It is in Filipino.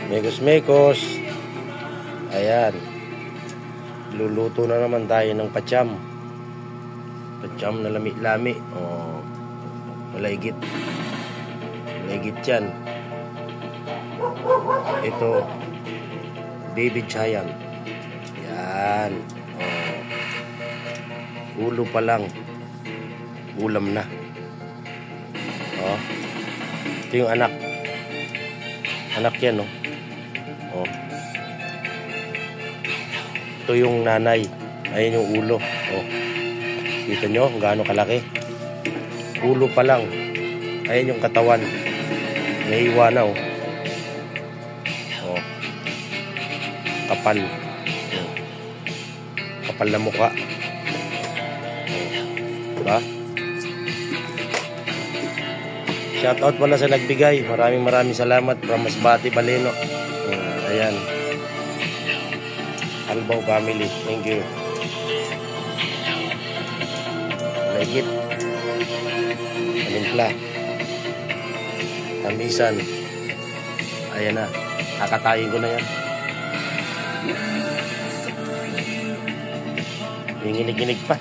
Mekos-mekos. Ayan. Luluto na naman tayo ng pacham. Pacham na lami-lami. Oh, malaygit. Malaygit yan. Ito, baby giant. Yan. Oh. Ulo pa lang. Ulam na. Oh. Ito yung anak. Anak yan, oh. Oh. Ito yung nanay. Ayan yung ulo. Oh. Kita nyo kung gaano kalaki. Ulo pa lang. Ayan yung katawan. Naiiwa na, oh. Oh. Kapal. Oh. Kapal na mukha. Oh. Diba? Shoutout pala sa nagbigay. Maraming salamat from Masbate, Baleno. Ayan. Albaw family. Thank you. Legit. Panimpla. Tamisan. Ayan na. Kakatayin ko na yan. May nginig-nginig pa.